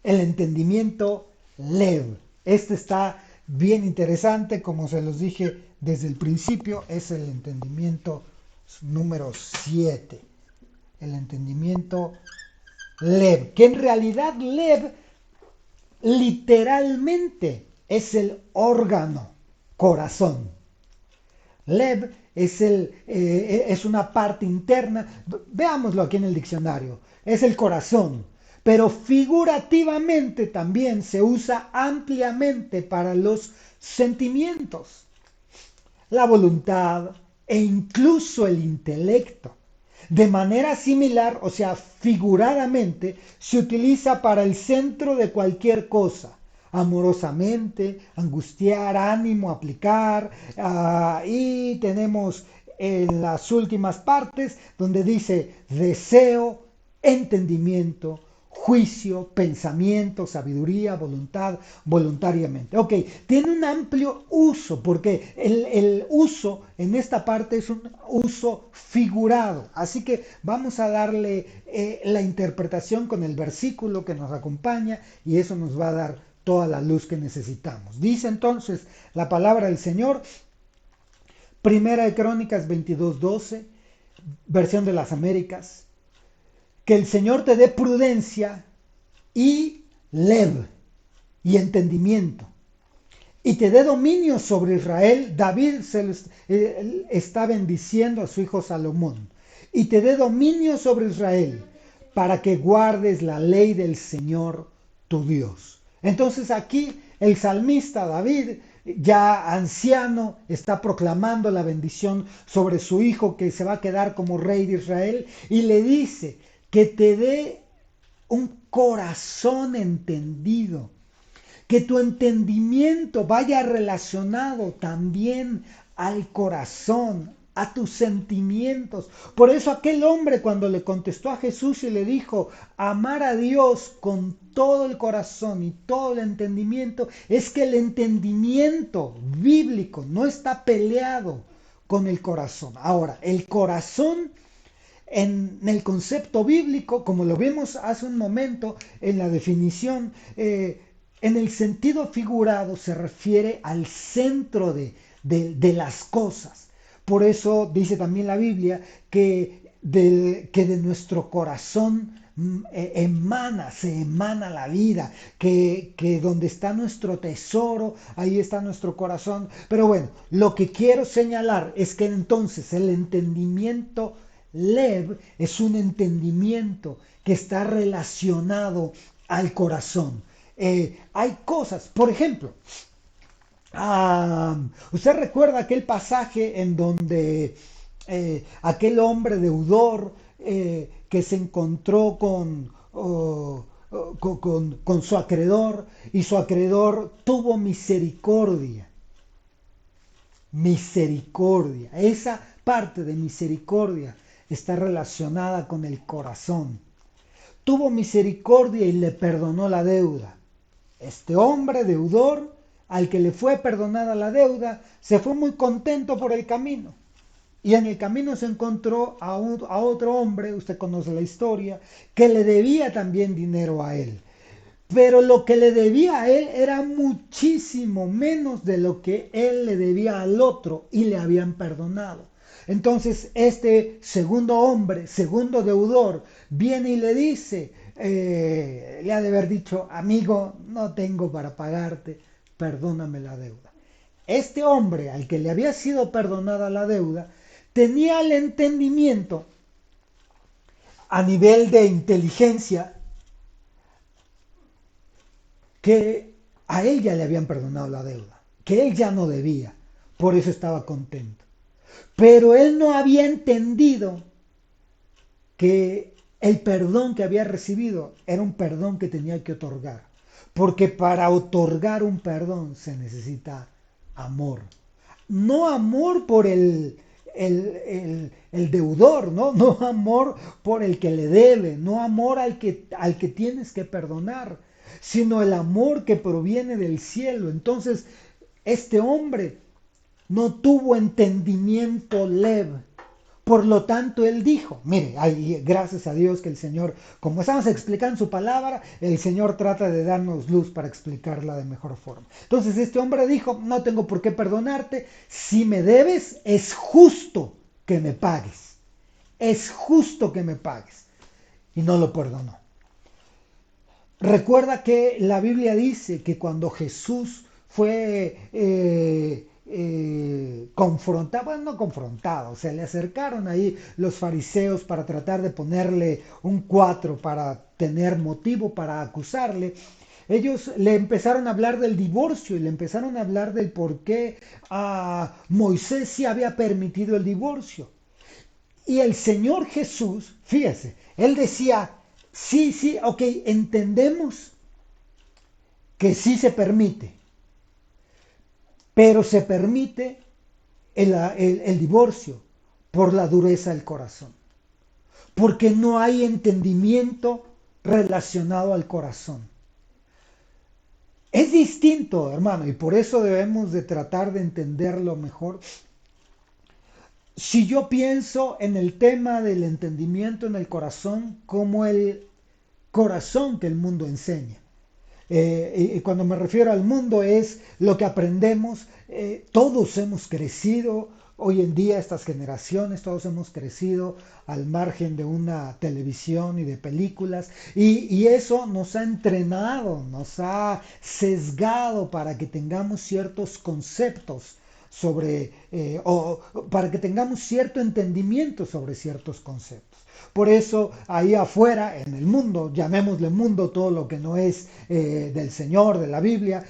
el entendimiento Lev. Este está bien interesante, como se los dije desde el principio, es el entendimiento número 7. El entendimiento Lev, que en realidad Lev literalmente es el órgano, corazón. Lev es una parte interna, veámoslo aquí en el diccionario, es el corazón, pero figurativamente también se usa ampliamente para los sentimientos, la voluntad e incluso el intelecto. De manera similar, o sea, figuradamente, se utiliza para el centro de cualquier cosa. Amorosamente, angustiar, ánimo, aplicar. Y tenemos en las últimas partes donde dice deseo, entendimiento, juicio, pensamiento, sabiduría, voluntad, voluntariamente. Ok, tiene un amplio uso porque el uso en esta parte es un uso figurado. Así que vamos a darle la interpretación con el versículo que nos acompaña y eso nos va a dar toda la luz que necesitamos. Dice entonces la palabra del Señor, Primera de Crónicas 22:12, versión de las Américas. Que el Señor te dé prudencia y lev y entendimiento y te dé dominio sobre Israel. David está bendiciendo a su hijo Salomón. Y te dé dominio sobre Israel para que guardes la ley del Señor tu Dios. Entonces aquí el salmista David, ya anciano, está proclamando la bendición sobre su hijo que se va a quedar como rey de Israel y le dice que te dé un corazón entendido, que tu entendimiento vaya relacionado también al corazón, a tus sentimientos. Por eso aquel hombre cuando le contestó a Jesús y le dijo, amar a Dios con todo el corazón y todo el entendimiento, es que el entendimiento bíblico no está peleado con el corazón. Ahora, el corazón en el concepto bíblico, como lo vimos hace un momento en la definición, en el sentido figurado se refiere al centro de las cosas. Por eso dice también la Biblia que de nuestro corazón se emana la vida, que donde está nuestro tesoro, ahí está nuestro corazón. Pero bueno, lo que quiero señalar es que entonces el entendimiento Lev es un entendimiento que está relacionado al corazón. Hay cosas, por ejemplo, usted recuerda aquel pasaje en donde aquel hombre deudor que se encontró con su acreedor, y su acreedor tuvo misericordia. Misericordia. Esa parte de misericordia está relacionada con el corazón. Tuvo misericordia y le perdonó la deuda. Este hombre deudor, al que le fue perdonada la deuda, se fue muy contento por el camino. Y en el camino se encontró a otro hombre, usted conoce la historia, que le debía también dinero a él. Pero lo que le debía a él era muchísimo menos de lo que él le debía al otro y le habían perdonado. Entonces este segundo hombre, segundo deudor, viene y le dice, le ha de haber dicho, amigo, no tengo para pagarte, perdóname la deuda. Este hombre al que le había sido perdonada la deuda, tenía el entendimiento a nivel de inteligencia que a él ya le habían perdonado la deuda, que él ya no debía, por eso estaba contento. Pero él no había entendido que el perdón que había recibido era un perdón que tenía que otorgar, porque para otorgar un perdón se necesita amor. No amor por el deudor, ¿no? No amor por el que le debe, no amor al que tienes que perdonar, sino el amor que proviene del cielo. Entonces, este hombre no tuvo entendimiento leve. Por lo tanto, él dijo, mire, gracias a Dios que el Señor, como estamos explicando su palabra, el Señor trata de darnos luz para explicarla de mejor forma. Entonces este hombre dijo, no tengo por qué perdonarte, si me debes, es justo que me pagues. Es justo que me pagues. Y no lo perdonó. Recuerda que la Biblia dice que cuando Jesús fue confrontado, bueno, no confrontado, se le acercaron ahí los fariseos para tratar de ponerle un 4 para tener motivo para acusarle. Ellos le empezaron a hablar del divorcio y le empezaron a hablar del por qué a Moisés sí había permitido el divorcio. Y el Señor Jesús, fíjese, él decía, sí, sí, ok, entendemos que sí se permite, pero se permite el divorcio por la dureza del corazón, porque no hay entendimiento relacionado al corazón. Es distinto, hermano, y por eso debemos de tratar de entenderlo mejor. Si yo pienso en el tema del entendimiento en el corazón como el corazón que el mundo enseña. Y cuando me refiero al mundo es lo que aprendemos, todos hemos crecido, hoy en día estas generaciones, todos hemos crecido al margen de una televisión y de películas, y eso nos ha entrenado, nos ha sesgado para que tengamos ciertos conceptos sobre, o para que tengamos cierto entendimiento sobre ciertos conceptos. Por eso ahí afuera, en el mundo, llamémosle mundo todo lo que no es del Señor, de la Biblia,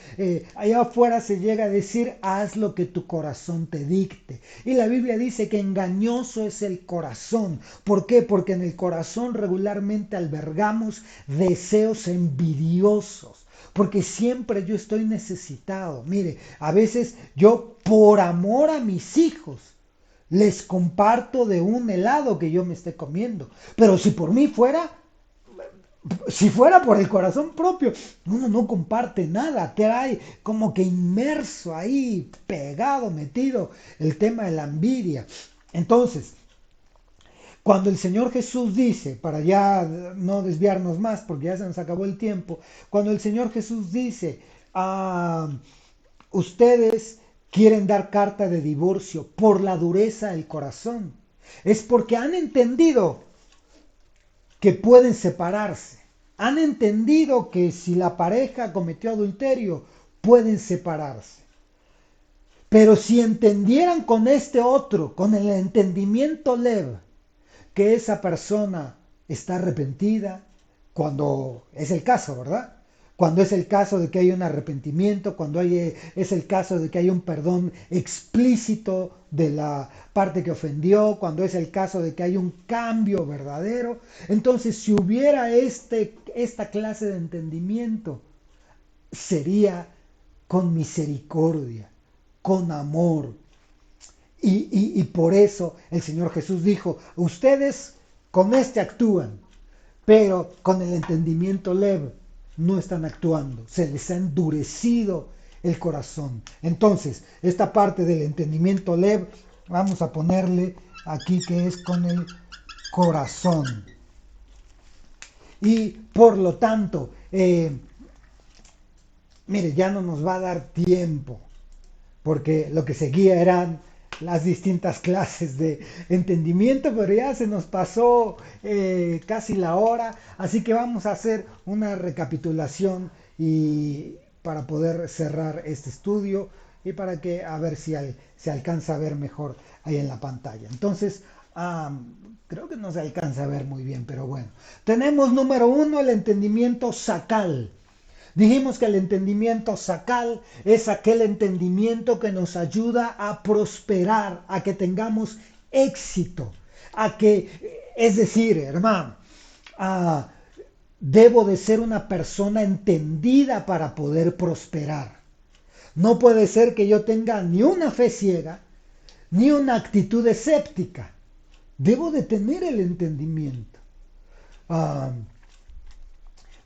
ahí afuera se llega a decir, haz lo que tu corazón te dicte. Y la Biblia dice que engañoso es el corazón. ¿Por qué? Porque en el corazón regularmente albergamos deseos envidiosos. Porque siempre yo estoy necesitado. Mire, a veces yo por amor a mis hijos les comparto de un helado que yo me esté comiendo. Pero si por mí fuera, si fuera por el corazón propio, uno no comparte nada. Trae como que inmerso ahí, pegado, metido, el tema de la envidia. Entonces, cuando el Señor Jesús dice, para ya no desviarnos más, porque ya se nos acabó el tiempo, cuando el Señor Jesús dice, ustedes quieren dar carta de divorcio por la dureza del corazón, es porque han entendido que pueden separarse. Han entendido que si la pareja cometió adulterio, pueden separarse. Pero si entendieran con este otro, con el entendimiento leve, que esa persona está arrepentida, cuando es el caso, ¿verdad? cuando es el caso de que hay un arrepentimiento, cuando es el caso de que hay un perdón explícito de la parte que ofendió, cuando es el caso de que hay un cambio verdadero. Entonces, si hubiera esta clase de entendimiento, sería con misericordia, con amor. Y por eso el Señor Jesús dijo, ustedes con este actúan, pero con el entendimiento leve no están actuando, se les ha endurecido el corazón. Entonces, esta parte del entendimiento leve, vamos a ponerle aquí que es con el corazón. Y por lo tanto, mire, ya no nos va a dar tiempo, porque lo que seguía eran las distintas clases de entendimiento, pero ya se nos pasó casi la hora, así que vamos a hacer una recapitulación y para poder cerrar este estudio y para que a ver si se alcanza a ver mejor ahí en la pantalla. Entonces, creo que no se alcanza a ver muy bien, pero bueno. Tenemos número 1, el entendimiento sacal. Dijimos que el entendimiento sacal es aquel entendimiento que nos ayuda a prosperar, a que tengamos éxito, es decir, hermano, debo de ser una persona entendida para poder prosperar. No puede ser que yo tenga ni una fe ciega, ni una actitud escéptica. Debo de tener el entendimiento.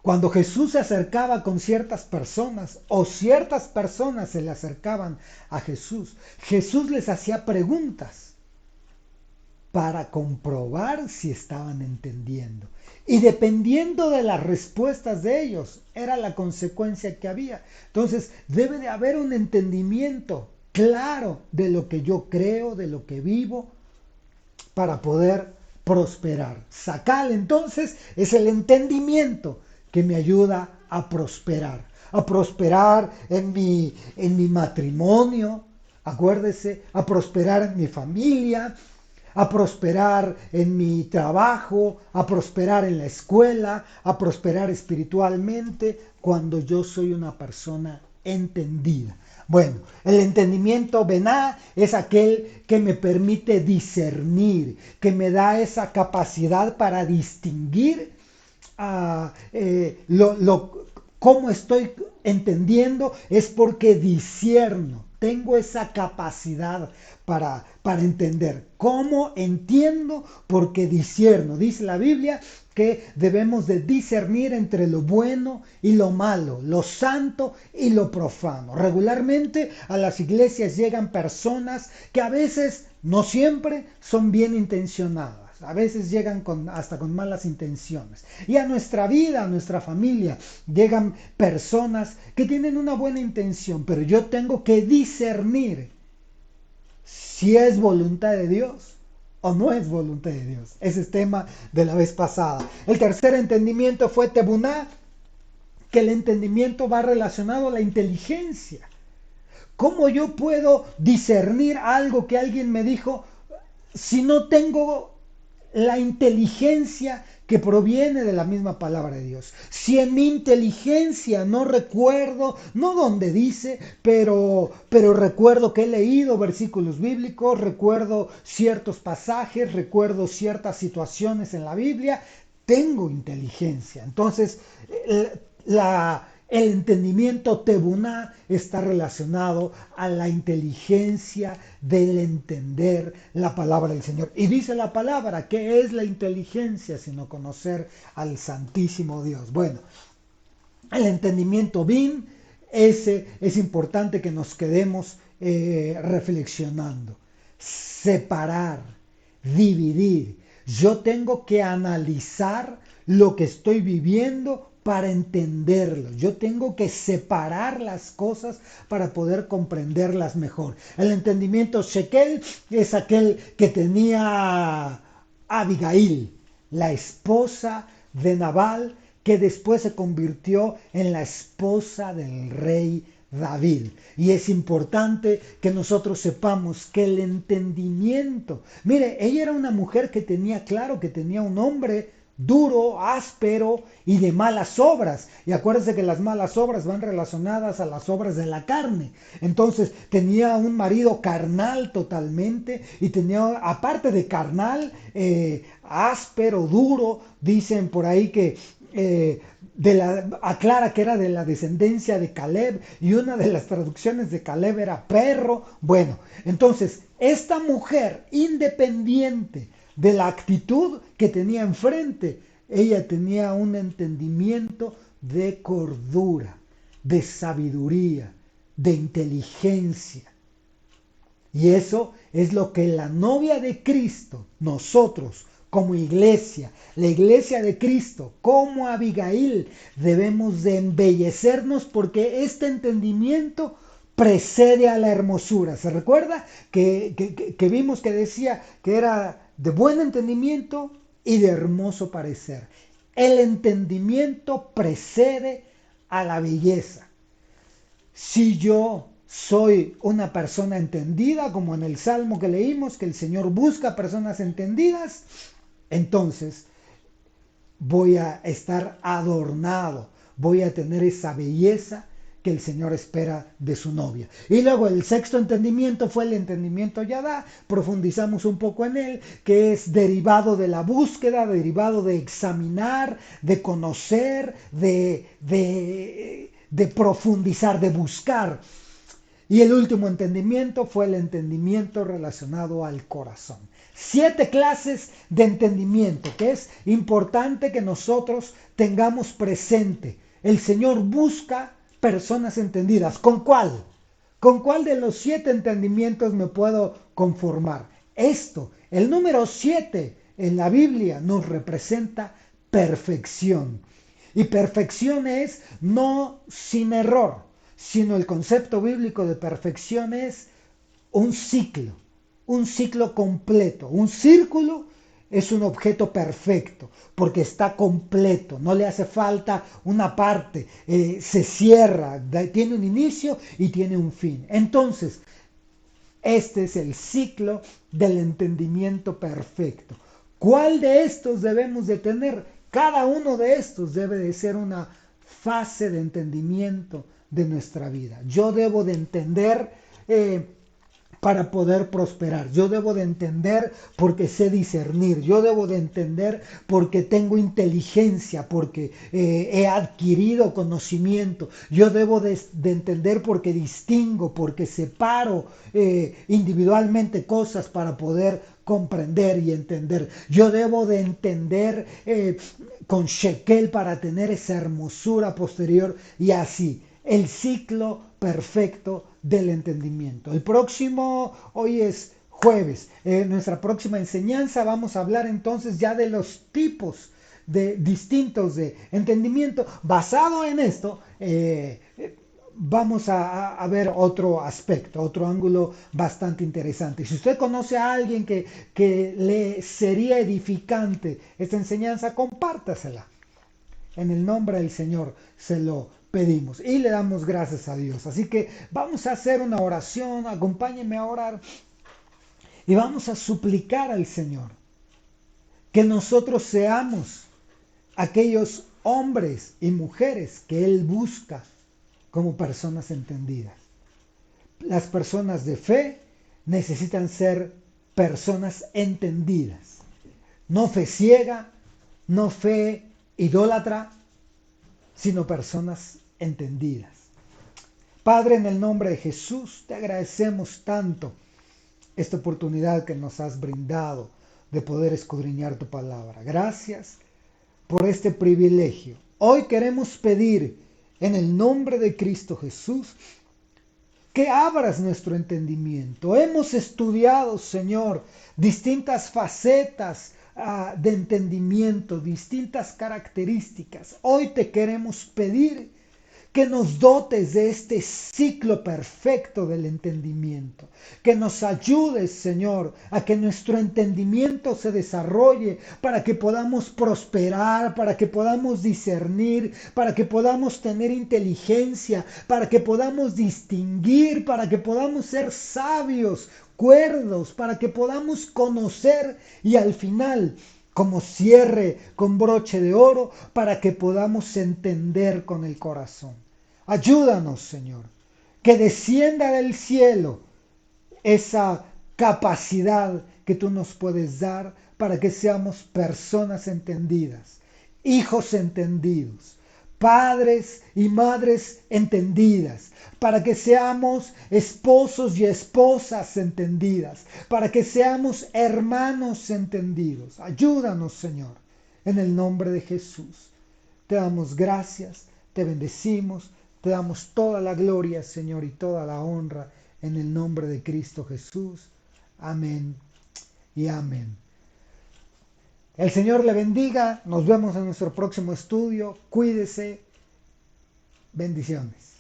Cuando Jesús se acercaba con ciertas personas o ciertas personas se le acercaban a Jesús, Jesús les hacía preguntas para comprobar si estaban entendiendo. Y dependiendo de las respuestas de ellos, era la consecuencia que había. Entonces, debe de haber un entendimiento claro de lo que yo creo, de lo que vivo, para poder prosperar. Sacal, entonces, es el entendimiento que me ayuda a prosperar en mi matrimonio, acuérdese, a prosperar en mi familia, a prosperar en mi trabajo, a prosperar en la escuela, a prosperar espiritualmente, cuando yo soy una persona entendida. Bueno, el entendimiento bená es aquel que me permite discernir, que me da esa capacidad para distinguir cómo estoy entendiendo, es porque discierno, tengo esa capacidad para entender. ¿Cómo entiendo? Porque discierno. Dice la Biblia que debemos de discernir entre lo bueno y lo malo, lo santo y lo profano. Regularmente a las iglesias llegan personas que a veces, no siempre, son bien intencionadas. A veces llegan hasta con malas intenciones. Y a nuestra vida, a nuestra familia, llegan personas que tienen una buena intención, pero yo tengo que discernir si es voluntad de Dios o no es voluntad de Dios. Ese es tema de la vez pasada. El tercer entendimiento fue Tebuná, que el entendimiento va relacionado a la inteligencia. ¿Cómo yo puedo discernir algo que alguien me dijo si no tengo la inteligencia que proviene de la misma palabra de Dios? Si en mi inteligencia no recuerdo, no donde dice, pero recuerdo que he leído versículos bíblicos, recuerdo ciertos pasajes, recuerdo ciertas situaciones en la Biblia, tengo inteligencia. Entonces, el entendimiento tebuná está relacionado a la inteligencia del entender la palabra del Señor. Y dice la palabra, ¿qué es la inteligencia sino conocer al Santísimo Dios? Bueno, el entendimiento bin, ese es importante que nos quedemos reflexionando. Separar, dividir. Yo tengo que analizar lo que estoy viviendo para entenderlo. Yo tengo que separar las cosas para poder comprenderlas mejor. El entendimiento shekel es aquel que tenía Abigail, la esposa de Nabal, que después se convirtió en la esposa del rey David. Y es importante que nosotros sepamos que el entendimiento, mire, ella era una mujer que tenía claro que tenía un hombre duro, áspero y de malas obras. Y acuérdense que las malas obras van relacionadas a las obras de la carne. Entonces tenía un marido carnal totalmente y tenía, aparte de carnal, áspero, duro. Dicen por ahí que aclara que era de la descendencia de Caleb y una de las traducciones de Caleb era perro. Bueno, entonces esta mujer independiente de la actitud que tenía enfrente, ella tenía un entendimiento de cordura, de sabiduría, de inteligencia. Y eso es lo que la novia de Cristo, nosotros como iglesia, la iglesia de Cristo, como Abigail, debemos de embellecernos porque este entendimiento precede a la hermosura. ¿Se recuerda que vimos que decía que era de buen entendimiento y de hermoso parecer? El entendimiento precede a la belleza. Si yo soy una persona entendida, como en el Salmo que leímos, que el Señor busca personas entendidas, entonces voy a estar adornado, voy a tener esa belleza que el Señor espera de su novia. Y luego el sexto entendimiento fue el entendimiento Yadá, profundizamos un poco en él, que es derivado de la búsqueda, derivado de examinar, de conocer, de profundizar, de buscar. Y el último entendimiento fue el entendimiento relacionado al corazón. 7 clases de entendimiento que es importante que nosotros tengamos presente. El Señor busca personas entendidas. ¿Con cuál? ¿Con cuál de los 7 entendimientos me puedo conformar? El número 7 en la Biblia nos representa perfección. Y perfección es no sin error, sino el concepto bíblico de perfección es un ciclo completo. Un círculo es un objeto perfecto porque está completo, no le hace falta una parte, se cierra, tiene un inicio y tiene un fin. Entonces, este es el ciclo del entendimiento perfecto. ¿Cuál de estos debemos de tener? Cada uno de estos debe de ser una fase de entendimiento de nuestra vida. Yo debo de entender para poder prosperar. Yo debo de entender porque sé discernir. Yo debo de entender porque tengo inteligencia, porque he adquirido conocimiento. Yo debo de entender porque distingo, porque separo individualmente cosas para poder comprender y entender. Yo debo de entender con Shekel para tener esa hermosura posterior y así. El ciclo perfecto del entendimiento. Hoy es jueves, nuestra próxima enseñanza vamos a hablar entonces ya de los tipos distintos de entendimiento. Basado en esto, vamos a ver otro aspecto, otro ángulo bastante interesante. Si usted conoce a alguien que le sería edificante esta enseñanza, compártasela. En el nombre del Señor se lo pedimos y le damos gracias a Dios. Así que vamos a hacer una oración, acompáñenme a orar y vamos a suplicar al Señor que nosotros seamos aquellos hombres y mujeres que Él busca como personas entendidas. Las personas de fe necesitan ser personas entendidas. No fe ciega, no fe idólatra, sino personas entendidas. Padre, en el nombre de Jesús, te agradecemos tanto esta oportunidad que nos has brindado de poder escudriñar tu palabra. Gracias por este privilegio. Hoy queremos pedir en el nombre de Cristo Jesús que abras nuestro entendimiento. Hemos estudiado, Señor, distintas facetas de entendimiento, distintas características. Hoy te queremos pedir que nos dotes de este ciclo perfecto del entendimiento, que nos ayudes, Señor, a que nuestro entendimiento se desarrolle para que podamos prosperar, para que podamos discernir, para que podamos tener inteligencia, para que podamos distinguir, para que podamos ser sabios, cuerdos, para que podamos conocer y al final como cierre con broche de oro para que podamos entender con el corazón. Ayúdanos, Señor, que descienda del cielo esa capacidad que tú nos puedes dar para que seamos personas entendidas, hijos entendidos, padres y madres entendidas, para que seamos esposos y esposas entendidas, para que seamos hermanos entendidos. Ayúdanos, Señor, en el nombre de Jesús. Te damos gracias, te bendecimos, te damos toda la gloria, Señor, y toda la honra en el nombre de Cristo Jesús. Amén y amén. El Señor le bendiga. Nos vemos en nuestro próximo estudio. Cuídese. Bendiciones.